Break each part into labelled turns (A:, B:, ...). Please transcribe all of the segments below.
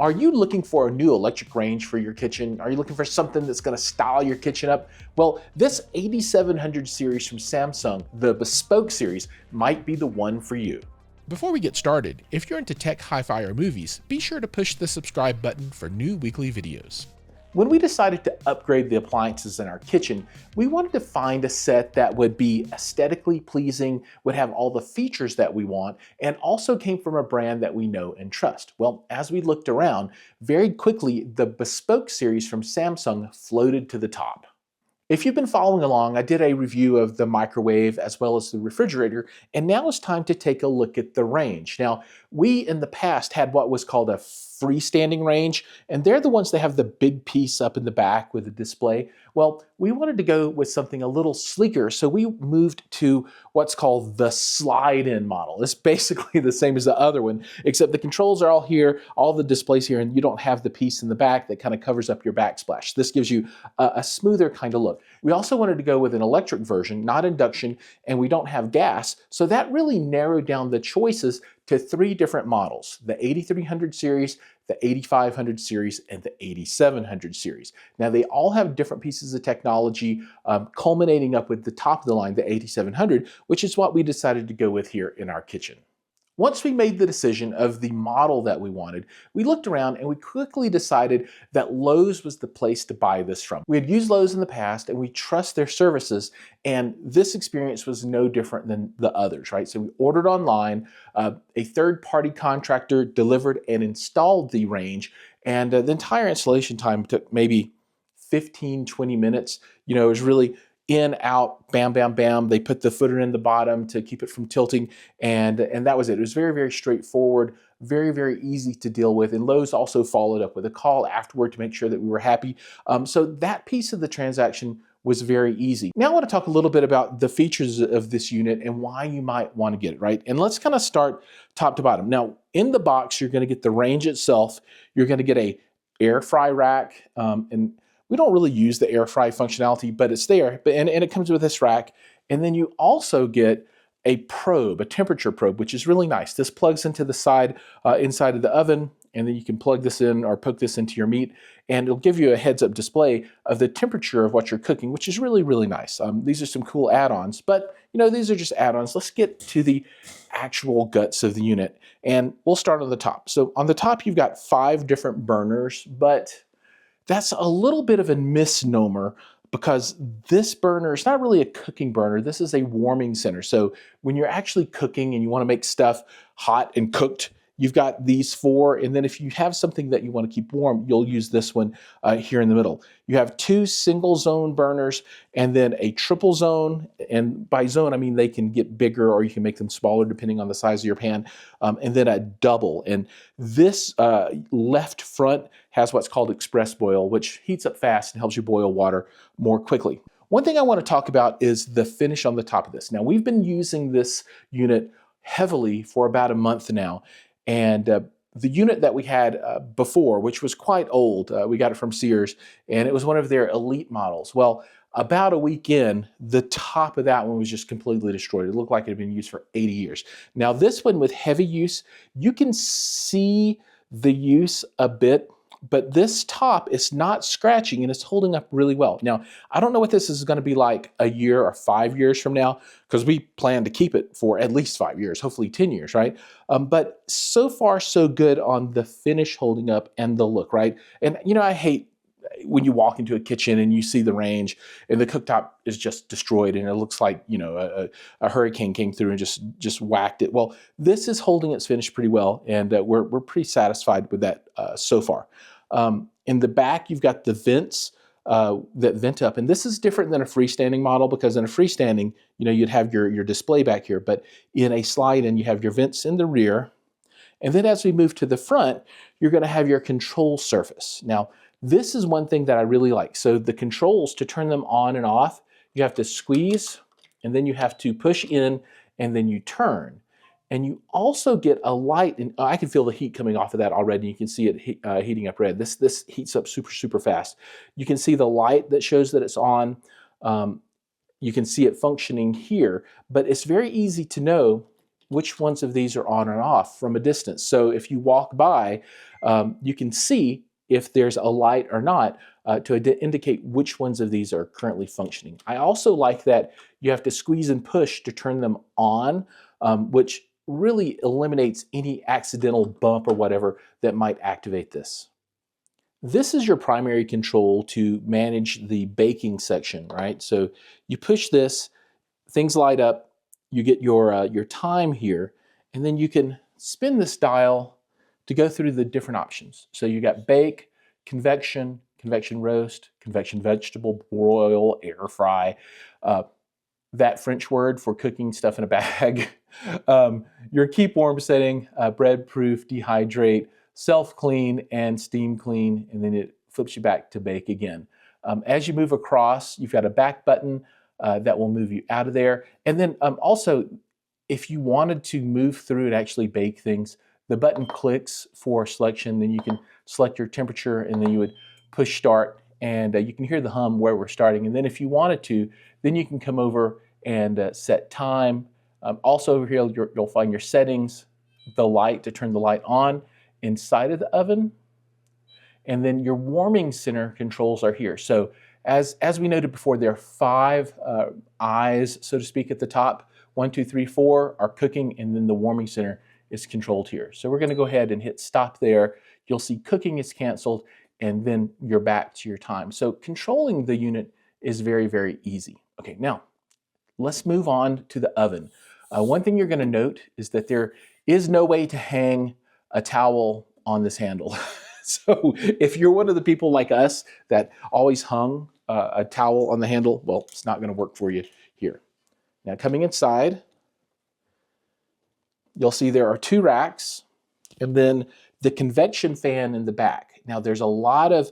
A: Are you looking for a new electric range for your kitchen? Are you looking for something that's going to style your kitchen up? Well, this 8700 series from Samsung, the Bespoke series, might be the one for you.
B: Before we get started, if you're into tech, hi-fi, or movies, be sure to push the subscribe button for new weekly videos.
A: When we decided to upgrade the appliances in our kitchen, we wanted to find a set that would be aesthetically pleasing, would have all the features that we want, and also came from a brand that we know and trust. Well, as we looked around, very quickly, the Bespoke series from Samsung floated to the top. If you've been following along, I did a review of the microwave as well as the refrigerator, and now it's time to take a look at the range. Now, we in the past had what was called a freestanding range, and they're the ones that have the big piece up in the back with the display. Well, we wanted to go with something a little sleeker, so we moved to what's called the slide-in model. It's basically the same as the other one, except the controls are all here, all the displays here, and you don't have the piece in the back that kind of covers up your backsplash. This gives you a smoother kind of look. We also wanted to go with an electric version, not induction, and we don't have gas, so that really narrowed down the choices to 3 different models: the 8300 series, the 8500 series, and the 8700 series. Now, they all have different pieces of technology, culminating up with the top of the line, the 8700, which is what we decided to go with here in our kitchen. Once we made the decision of the model that we wanted, we looked around and we quickly decided that Lowe's was the place to buy this from. We had used Lowe's in the past and we trust their services, and this experience was no different than the others, right? So we ordered online, a third-party contractor delivered and installed the range, and the entire installation time took maybe 15, 20 minutes. You know, it was really in, out, bam, bam, bam. They put the footer in the bottom to keep it from tilting, and that was it. It was very, very straightforward, very, very easy to deal with. And Lowe's also followed up with a call afterward to make sure that we were happy. So that piece of the transaction was very easy. Now I want to talk a little bit about the features of this unit and why you might want to get it, right? And let's kind of start top to bottom. Now, in the box, you're going to get the range itself. You're going to get a air fry rack, and we don't really use the air fry functionality, but it's there, and it comes with this rack. And then you also get a probe, a temperature probe, which is really nice. This plugs into the side, inside of the oven, and then you can plug this in or poke this into your meat, and it'll give you a heads-up display of the temperature of what you're cooking, which is really, really nice. These are some cool add-ons, but you know, these are just add-ons. Let's get to the actual guts of the unit, and we'll start on the top. So on the top, you've got 5 different burners, but that's a little bit of a misnomer because this burner is not really a cooking burner. This is a warming center. So when you're actually cooking and you want to make stuff hot and cooked, you've got these 4, and then if you have something that you want to keep warm, you'll use this one here in the middle. You have 2 single zone burners and then a triple zone, and by zone I mean they can get bigger or you can make them smaller depending on the size of your pan, and then a double. And this left front has what's called express boil, which heats up fast and helps you boil water more quickly. One thing I want to talk about is the finish on the top of this. Now, we've been using this unit heavily for about a month now, and the unit that we had before, which was quite old, we got it from Sears, and it was one of their elite models. Well, about a week in, the top of that one was just completely destroyed. It looked like it had been used for 80 years. Now, this one with heavy use, you can see the use a bit, but this top is not scratching and it's holding up really well. Now, I don't know what this is going to be like a year or 5 years from now, because we plan to keep it for at least 5 years, hopefully 10 years, right? But so far, so good on the finish holding up and the look, right? And you know, I hate when you walk into a kitchen and you see the range and the cooktop is just destroyed and it looks like, you know, a hurricane came through and just whacked it. Well, this is holding its finish pretty well, and we're pretty satisfied with that so far. In the back, you've got the vents that vent up, and this is different than a freestanding model, because in a freestanding, you know, you'd have your display back here, but in a slide-in, you have your vents in the rear. And then as we move to the front, you're going to have your control surface. Now, this is one thing that I really like. So the controls, to turn them on and off, you have to squeeze, and then you have to push in, and then you turn. And you also get a light, and I can feel the heat coming off of that already. You can see it heating up red. This heats up super, super fast. You can see the light that shows that it's on. You can see it functioning here, but it's very easy to know which ones of these are on and off from a distance. So if you walk by, you can see if there's a light or not to indicate which ones of these are currently functioning. I also like that you have to squeeze and push to turn them on, which really eliminates any accidental bump or whatever that might activate this. This is your primary control to manage the baking section, right? So you push this, things light up, you get your time here, and then you can spin this dial to go through the different options. So you got bake, convection, convection roast, convection vegetable, broil, air fry, that French word for cooking stuff in a bag, your keep warm setting, bread proof, dehydrate, self-clean, and steam clean, and then it flips you back to bake again. As you move across, you've got a back button that will move you out of there. And then also, if you wanted to move through and actually bake things, the button clicks for selection, then you can select your temperature, and then you would push start, and you can hear the hum where we're starting. And then if you wanted to, then you can come over and set time. Also over here, you'll find your settings, the light to turn the light on inside of the oven, and then your warming center controls are here. So as we noted before, there are 5 eyes, so to speak, at the top. 1, 2, 3, 4 are cooking, and then the warming center is controlled here. So we're going to go ahead and hit stop there. You'll see cooking is canceled, and then you're back to your time. So controlling the unit is very, very easy. Okay, now let's move on to the oven. One thing you're going to note is that there is no way to hang a towel on this handle. So if you're one of the people like us that always hung a towel on the handle, well, it's not going to work for you here. Now coming inside, you'll see there are 2 racks, and then the convection fan in the back. Now there's a lot of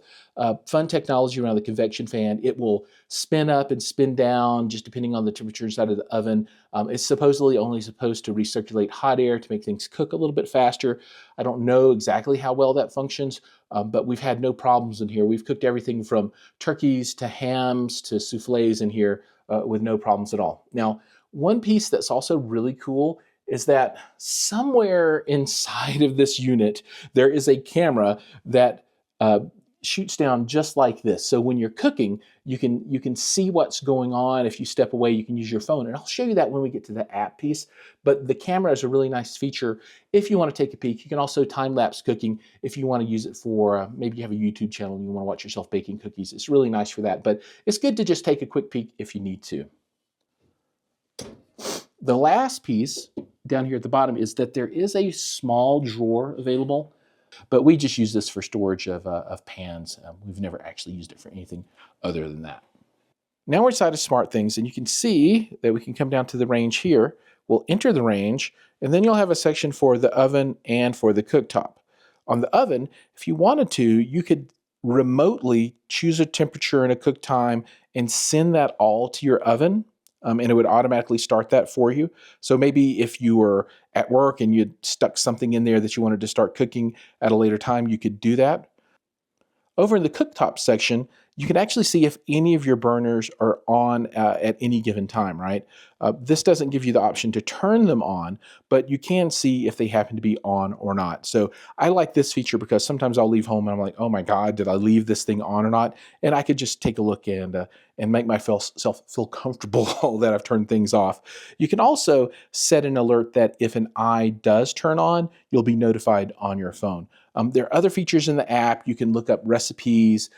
A: fun technology around the convection fan. It will spin up and spin down just depending on the temperature inside of the oven. It's supposedly only supposed to recirculate hot air to make things cook a little bit faster. I don't know exactly how well that functions, but we've had no problems in here. We've cooked everything from turkeys to hams to soufflés in here with no problems at all. Now, one piece that's also really cool is that somewhere inside of this unit, there is a camera that shoots down just like this. So when you're cooking, you can see what's going on. If you step away, you can use your phone. And I'll show you that when we get to the app piece. But the camera is a really nice feature if you want to take a peek. You can also time-lapse cooking if you want to use it for, maybe you have a YouTube channel and you want to watch yourself baking cookies. It's really nice for that. But it's good to just take a quick peek if you need to. The last piece down here at the bottom is that there is a small drawer available, but we just use this for storage of pans. We've never actually used it for anything other than that. Now we're inside of Smart Things, and you can see that we can come down to the range here. We'll enter the range, and then you'll have a section for the oven and for the cooktop. On the oven, if you wanted to, you could remotely choose a temperature and a cook time and send that all to your oven. And it would automatically start that for you. So maybe if you were at work and you'd stuck something in there that you wanted to start cooking at a later time, you could do that. Over in the cooktop section, you can actually see if any of your burners are on at any given time, right? This doesn't give you the option to turn them on, but you can see if they happen to be on or not. So I like this feature because sometimes I'll leave home and I'm like, oh my God, did I leave this thing on or not? And I could just take a look and make myself feel comfortable that I've turned things off. You can also set an alert that if an eye does turn on, you'll be notified on your phone. There are other features in the app. You can look up recipes.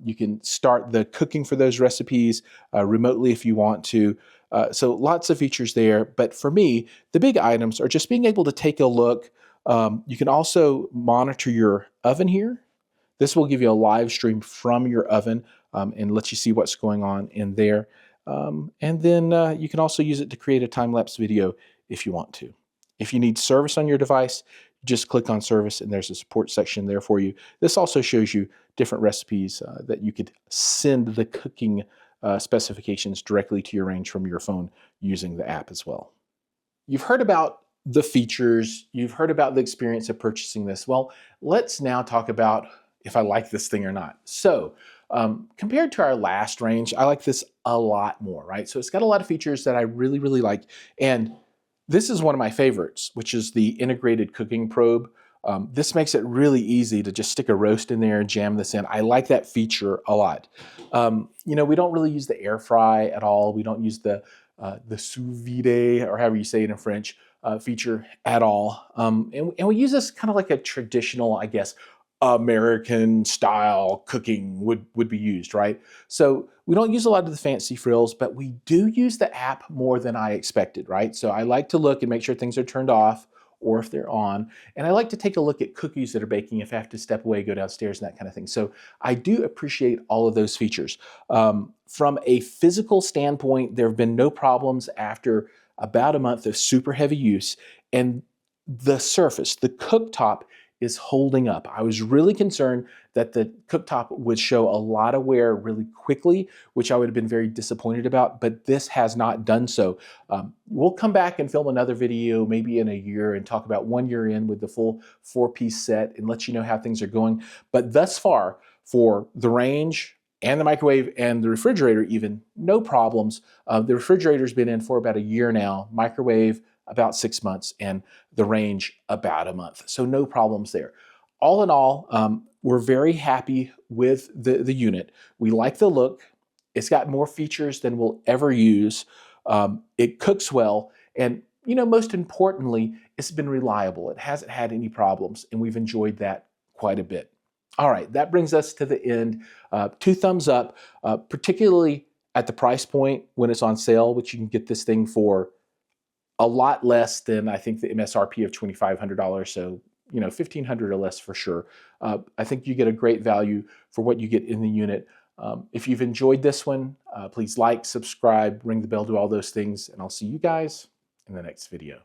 A: You can start the cooking for those recipes remotely if you want to. So lots of features there. But for me, the big items are just being able to take a look. You can also monitor your oven here. This will give you a live stream from your oven and let you see what's going on in there. And then you can also use it to create a time-lapse video if you want to. If you need service on your device, just click on service and there's a support section there for you. This also shows you different recipes that you could send the cooking specifications directly to your range from your phone using the app as well. You've heard about the features, you've heard about the experience of purchasing this. Well, let's now talk about if I like this thing or not. So compared to our last range, I like this a lot more, right? So it's got a lot of features that I really, really like. And This is one of my favorites, which is the integrated cooking probe. This makes it really easy to just stick a roast in there and jam this in. I like that feature a lot. You know, we don't really use the air fry at all. We don't use the sous vide, or however you say it in French, feature at all. And we use this kind of like a traditional, I guess, American style cooking would be used, right? So we don't use a lot of the fancy frills, but we do use the app more than I expected, right? So I like to look and make sure things are turned off or if they're on. And I like to take a look at cookies that are baking if I have to step away, go downstairs and that kind of thing. So I do appreciate all of those features. From a physical standpoint, there have been no problems after about a month of super heavy use. And the surface, the cooktop, is holding up. I was really concerned that the cooktop would show a lot of wear really quickly, which I would have been very disappointed about, but this has not done so. We'll come back and film another video maybe in a year and talk about 1 year in with the full 4-piece set and let you know how things are going. But thus far, for the range and the microwave and the refrigerator even, no problems. The refrigerator's been in for about a year now, microwave about 6 months, and the range about a month. So no problems there. All in all, we're very happy with the unit. We like the look. It's got more features than we'll ever use. It cooks well. And you know, most importantly, it's been reliable. It hasn't had any problems, and we've enjoyed that quite a bit. All right, that brings us to the end. 2 thumbs up, particularly at the price point when it's on sale, which you can get this thing for a lot less than I think the MSRP of $2,500. So, you know, $1,500 or less for sure. I think you get a great value for what you get in the unit. If you've enjoyed this one, please like, subscribe, ring the bell, do all those things, and I'll see you guys in the next video.